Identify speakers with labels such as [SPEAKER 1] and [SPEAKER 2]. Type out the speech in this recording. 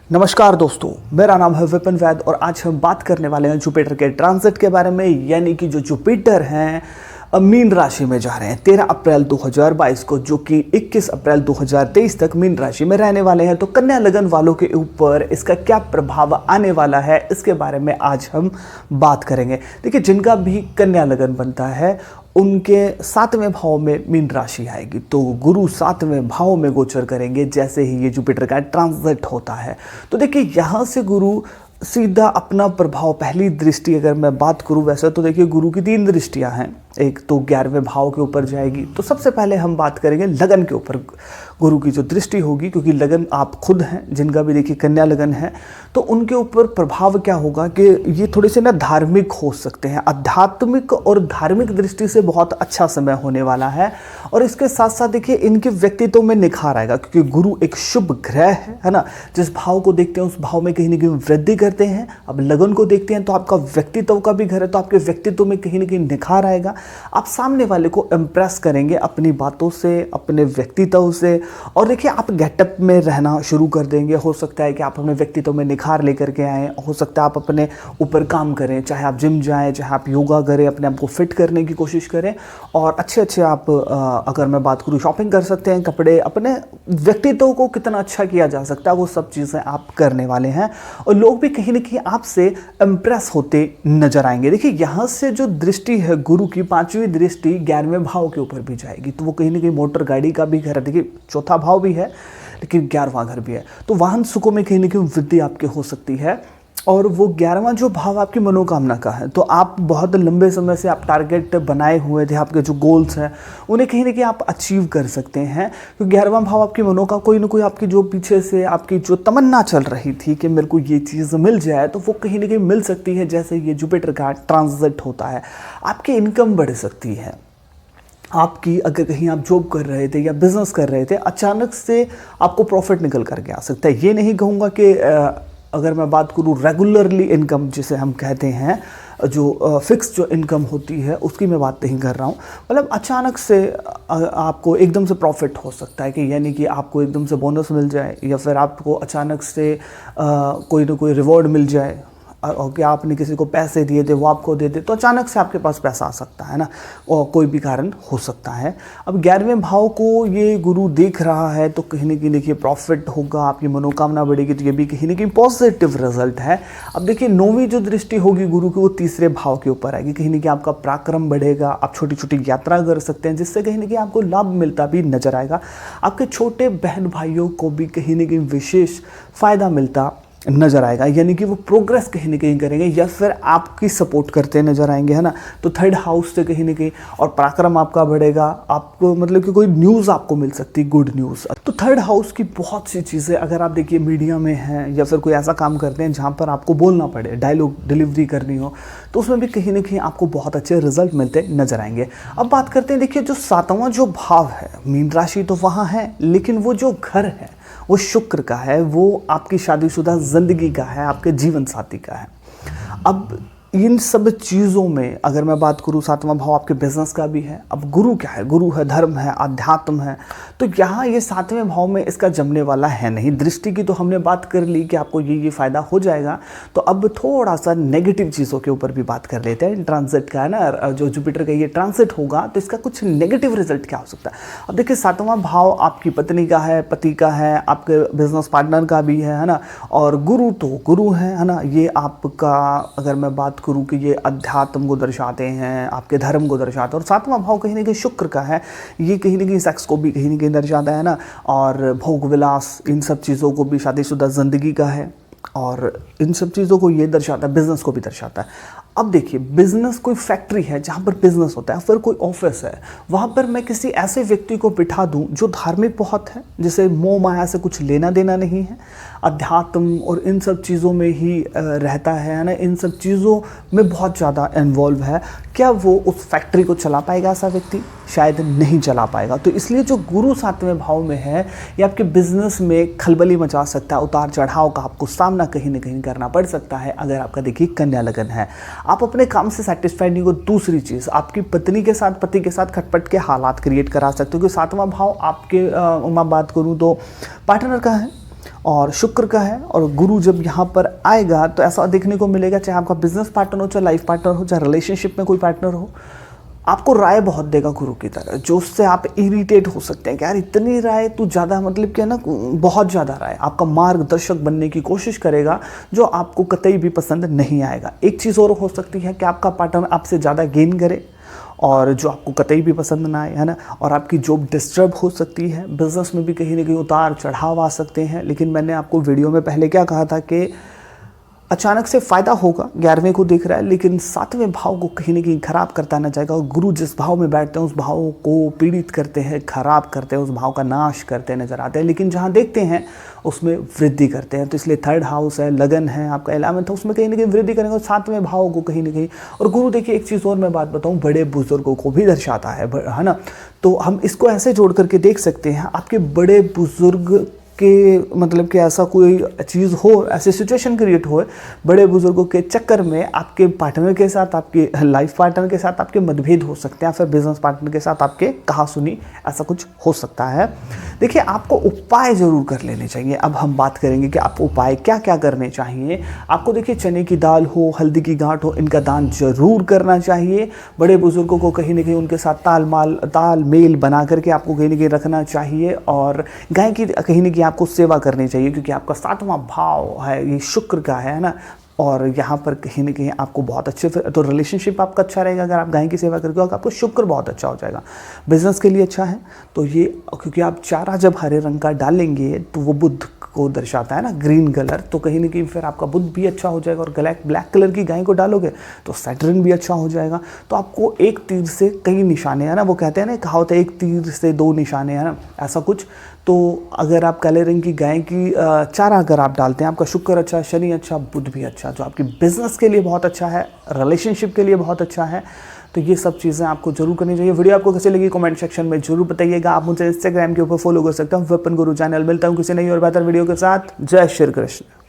[SPEAKER 1] नमस्कार दोस्तों, मेरा नाम है विपिन वैद और आज हम बात करने वाले हैं जुपिटर के ट्रांजिट के बारे में। यानी कि जो जुपिटर हैं मीन राशि में जा रहे हैं 13 अप्रैल 2022 को, जो कि 21 अप्रैल 2023 तक मीन राशि में रहने वाले हैं। तो कन्या लगन वालों के ऊपर इसका क्या प्रभाव आने वाला है, इसके बारे में आज हम बात करेंगे। देखिए, जिनका भी कन्या लगन बनता है उनके 7वें भाव में मीन राशि आएगी, तो गुरु 7वें भाव में गोचर करेंगे जैसे ही ये जुपिटर का ट्रांजिट होता है। तो देखिए, यहाँ से गुरु सीधा अपना प्रभाव, पहली दृष्टि अगर मैं बात करूं, वैसे तो देखिए गुरु की 3 दृष्टियां हैं। एक तो 11वें भाव के ऊपर जाएगी, तो सबसे पहले हम बात करेंगे लगन के ऊपर गुरु की जो दृष्टि होगी, क्योंकि लगन आप खुद हैं, जिनका भी देखिए कन्या लगन है, तो उनके ऊपर प्रभाव क्या होगा कि ये थोड़े से ना धार्मिक हो सकते हैं। आध्यात्मिक और धार्मिक दृष्टि से बहुत अच्छा समय होने वाला है। और इसके साथ साथ देखिए इनके व्यक्तित्व में निखार आएगा, क्योंकि गुरु एक शुभ ग्रह है ना। जिस भाव को देखते हैं उस भाव में कहीं ना कहीं वृद्धि करते हैं। अब लगन को देखते हैं तो आपका व्यक्तित्व का भी घर है, तो आपके व्यक्तित्व में कहीं ना कहीं निखार आएगा। आप सामने वाले को इम्प्रेस करेंगे अपनी बातों से, अपने व्यक्तित्व से। और देखिए, आप गेटअप में रहना शुरू कर देंगे। हो सकता है कि आप अपने व्यक्तित्व में निखार लेकर के आएँ, हो सकता है आप अपने ऊपर काम करें, चाहे आप जिम जाएं, चाहे आप योगा करें, अपने आप को फिट करने की कोशिश करें। और अच्छे आप अगर मैं बात करूँ, शॉपिंग कर सकते हैं, कपड़े, अपने व्यक्तित्व को कितना अच्छा किया जा सकता है वो सब चीज़ें आप करने वाले हैं। और लोग भी कहीं ना कहीं आपसे इम्प्रेस होते नजर आएंगे। देखिए, यहाँ से जो दृष्टि है गुरु की, 5वीं दृष्टि 11वें भाव के ऊपर भी जाएगी, तो वो कहीं ना कहीं मोटर गाड़ी का भी घर है। देखिए, चौथा भाव भी है लेकिन 11वां घर भी है, तो वाहन सुखों में कहीं ना कहीं वृद्धि आपके हो सकती है। और वो 11वां जो भाव आपकी मनोकामना का है, तो आप बहुत लंबे समय से आप टारगेट बनाए हुए थे, आपके जो गोल्स हैं उन्हें कहीं ना कहीं आप अचीव कर सकते हैं। तो 11वां भाव आपकी मनो का कोई ना कोई आपकी जो पीछे से आपकी जो तमन्ना चल रही थी कि मेरे को ये चीज़ मिल जाए, तो वो कहीं ना कहीं मिल सकती है जैसे ये जुपिटर का ट्रांजिट होता है। आपकी इनकम बढ़ सकती है। आपकी अगर कहीं आप जॉब कर रहे थे या बिजनेस कर रहे थे, अचानक से आपको प्रॉफिट निकल करके आ सकता है। ये नहीं कहूँगा कि अगर मैं बात करूँ रेगुलरली इनकम जिसे हम कहते हैं, जो फिक्स जो इनकम होती है उसकी मैं बात नहीं कर रहा हूँ। मतलब अचानक से आपको एकदम से प्रॉफिट हो सकता है, कि यानी कि आपको एकदम से बोनस मिल जाए, या फिर आपको अचानक से कोई ना कोई रिवॉर्ड मिल जाए, और कि आपने किसी को पैसे दिए थे वो आपको दे दे, तो अचानक से आपके पास पैसा आ सकता है ना, और कोई भी कारण हो सकता है। अब 11वें भाव को ये गुरु देख रहा है, तो कहीं ना कहीं देखिए प्रॉफिट होगा, आपकी मनोकामना बढ़ेगी, तो ये भी कहीं ना कहीं पॉजिटिव रिजल्ट है। अब देखिए, 9वीं जो दृष्टि होगी गुरु की, वो 3रे भाव के ऊपर आएगी। कहीं ना कहीं आपका पराक्रम बढ़ेगा, आप छोटी छोटी यात्रा कर सकते हैं, जिससे कहीं ना कहीं आपको लाभ मिलता भी नजर आएगा। आपके छोटे बहन भाइयों को भी कहीं ना कहीं विशेष फायदा मिलता नजर आएगा, यानी कि वो प्रोग्रेस कहीं ना कहीं करेंगे या फिर आपकी सपोर्ट करते नजर आएंगे, है ना। तो 3rd हाउस से कहीं ना कहीं और पराक्रम आपका बढ़ेगा। आपको मतलब कि कोई न्यूज़ आपको मिल सकती है, गुड न्यूज़। तो 3rd हाउस की बहुत सी चीज़ें, अगर आप देखिए मीडिया में हैं या फिर कोई ऐसा काम करते हैं जहाँ पर आपको बोलना पड़े, डायलॉग डिलीवरी करनी हो, तो उसमें भी कहीं ना कहीं आपको बहुत अच्छे रिजल्ट मिलते नजर आएंगे। अब बात करते हैं, देखिए जो 7वां जो भाव है, मीन राशि तो वहाँ है, लेकिन वो जो घर है वो शुक्र का है, वो आपकी शादीशुदा जिंदगी का है, आपके जीवन साथी का है। अब इन सब चीज़ों में अगर मैं बात करूँ, 7वां भाव आपके बिजनेस का भी है। अब गुरु क्या है? गुरु है धर्म है, अध्यात्म है। तो यहाँ ये 7वें भाव में इसका जमने वाला है नहीं। दृष्टि की तो हमने बात कर ली कि आपको ये फ़ायदा हो जाएगा। तो अब थोड़ा सा नेगेटिव चीज़ों के ऊपर भी बात कर लेते हैं। ट्रांजिट का है ना, जो जुपिटर का ये ट्रांजिट होगा, तो इसका कुछ नेगेटिव रिजल्ट क्या हो सकता है। अब देखिए, 7वां भाव आपकी पत्नी का है, पति का है, आपके बिजनेस पार्टनर का भी है ना। और गुरु तो गुरु है ना। ये आपका अगर मैं बात करूँ कि ये अध्यात्म को दर्शाते हैं, आपके धर्म को दर्शाते हैं। और 7वां भाव कहीं ना कहीं शुक्र का है, ये कहीं ना कहीं सेक्स को भी कहीं ना कहीं दर्शाता है ना। और भोग विलास, इन सब चीज़ों को भी, शादीशुदा जिंदगी का है, और इन सब चीज़ों को ये दर्शाता है, बिजनेस को भी दर्शाता है। अब देखिए, बिजनेस कोई फैक्ट्री है जहाँ पर बिजनेस होता है, फिर कोई ऑफिस है, वहाँ पर मैं किसी ऐसे व्यक्ति को बिठा दूँ जो धार्मिक बहुत है, जिसे मोह माया से कुछ लेना देना नहीं है, अध्यात्म और इन सब चीज़ों में ही रहता है ना, इन सब चीज़ों में बहुत ज़्यादा इन्वॉल्व है। क्या वो उस फैक्ट्री को चला पाएगा ऐसा व्यक्ति? शायद नहीं चला पाएगा। तो इसलिए जो गुरु 7वें भाव में है, ये आपके बिजनेस में खलबली मचा सकता है, उतार चढ़ाव का आपको सामना कहीं ना कहीं करना पड़ सकता है। अगर आपका देखिए कन्या लगन है, आप अपने काम से सेटिस्फाइड नहीं हो। दूसरी चीज़, आपकी पत्नी के साथ, पति के साथ खटपट के हालात क्रिएट करा सकते हो, क्योंकि 7वां भाव आपके मैं बात करूँ तो पार्टनर का है। और शुक्र का है, और गुरु जब यहाँ पर आएगा तो ऐसा देखने को मिलेगा, चाहे आपका बिजनेस पार्टनर हो, चाहे लाइफ पार्टनर हो, चाहे रिलेशनशिप में कोई पार्टनर हो, आपको राय बहुत देगा गुरु की तरह, जो उससे आप इरिटेट हो सकते हैं कि यार इतनी राय तू ज़्यादा, मतलब क्या ना, बहुत ज़्यादा राय, आपका मार्गदर्शक बनने की कोशिश करेगा जो आपको कतई भी पसंद नहीं आएगा। एक चीज़ और हो सकती है कि आपका पार्टनर आपसे ज़्यादा गेन करे और जो आपको कतई भी पसंद ना आए, है ना, और आपकी जॉब डिस्टर्ब हो सकती है, बिजनेस में भी कहीं ना कहीं उतार चढ़ाव आ सकते हैं। लेकिन मैंने आपको वीडियो में पहले क्या कहा था कि अचानक से फायदा होगा, 11वें को दिख रहा है, लेकिन 7वें भाव को कहीं ना कहीं खराब करता ना जाएगा। और गुरु जिस भाव में बैठते हैं उस भाव को पीड़ित करते हैं, खराब करते हैं, उस भाव का नाश करते नजर आते हैं, लेकिन जहां देखते हैं उसमें वृद्धि करते हैं। तो इसलिए 3rd हाउस है, लगन है, आपका 11th हाउस में कहीं ना कहीं वृद्धि करेंगे, और 7वें भाव को कहीं ना कहीं। और गुरु देखिए, एक चीज़ और मैं बात बताऊँ, बड़े बुजुर्गों को भी दर्शाता है ना, तो हम इसको ऐसे जोड़ करके देख सकते हैं, आपके बड़े बुजुर्ग के मतलब कि ऐसा कोई चीज़ हो, ऐसी सिचुएशन क्रिएट हो, बड़े बुजुर्गों के चक्कर में आपके पार्टनर के साथ, आपके लाइफ पार्टनर के साथ आपके मतभेद हो सकते हैं, फिर बिजनेस पार्टनर के साथ आपके कहा सुनी, ऐसा कुछ हो सकता है। देखिए, आपको उपाय ज़रूर कर लेने चाहिए। अब हम बात करेंगे कि आपको उपाय क्या क्या करने चाहिए। आपको देखिए, चने की दाल हो, हल्दी की गांठ हो, इनका दान जरूर करना चाहिए। बड़े बुजुर्गों को कहीं ना कहीं उनके साथ तालमेल बना करके आपको कहीं ना कहीं रखना चाहिए, और गाय की कहीं ना कहीं आपको सेवा करनी चाहिए, क्योंकि आपका 7वां भाव है, ये शुक्र का है ना, और यहाँ पर कहीं ना कहीं आपको बहुत अच्छे, तो रिलेशनशिप आपका अच्छा रहेगा अगर आप गाय की सेवा करके, आपको शुक्र बहुत अच्छा हो जाएगा। बिजनेस के लिए अच्छा है, तो ये क्योंकि आप चारा जब हरे रंग का डालेंगे तो वो बुध को दर्शाता है ना, ग्रीन कलर, तो कहीं ना कहीं फिर आपका बुध भी अच्छा हो जाएगा। और ब्लैक कलर की गाय को डालोगे तो सैटर्न भी अच्छा हो जाएगा। तो आपको एक तीर से कई निशाने, है ना, वो कहते हैं ना, कहावत है, एक तीर से 2 निशाने, है ना, ऐसा कुछ। तो अगर आप काले रंग की गाय की चारा अगर आप डालते हैं, आपका शुक्र अच्छा, शनि अच्छा, बुध भी अच्छा, जो आपकी बिजनेस के लिए बहुत अच्छा है, रिलेशनशिप के लिए बहुत अच्छा है। तो ये सब चीज़ें आपको जरूर करनी चाहिए। वीडियो आपको कैसे लगी कमेंट सेक्शन में जरूर बताइएगा। आप मुझे इंस्टाग्राम के ऊपर फॉलो कर सकते हैं, विपिन गुरु चैनल। मिलता हूँ किसी नई और बेहतर वीडियो के साथ। जय श्री कृष्ण।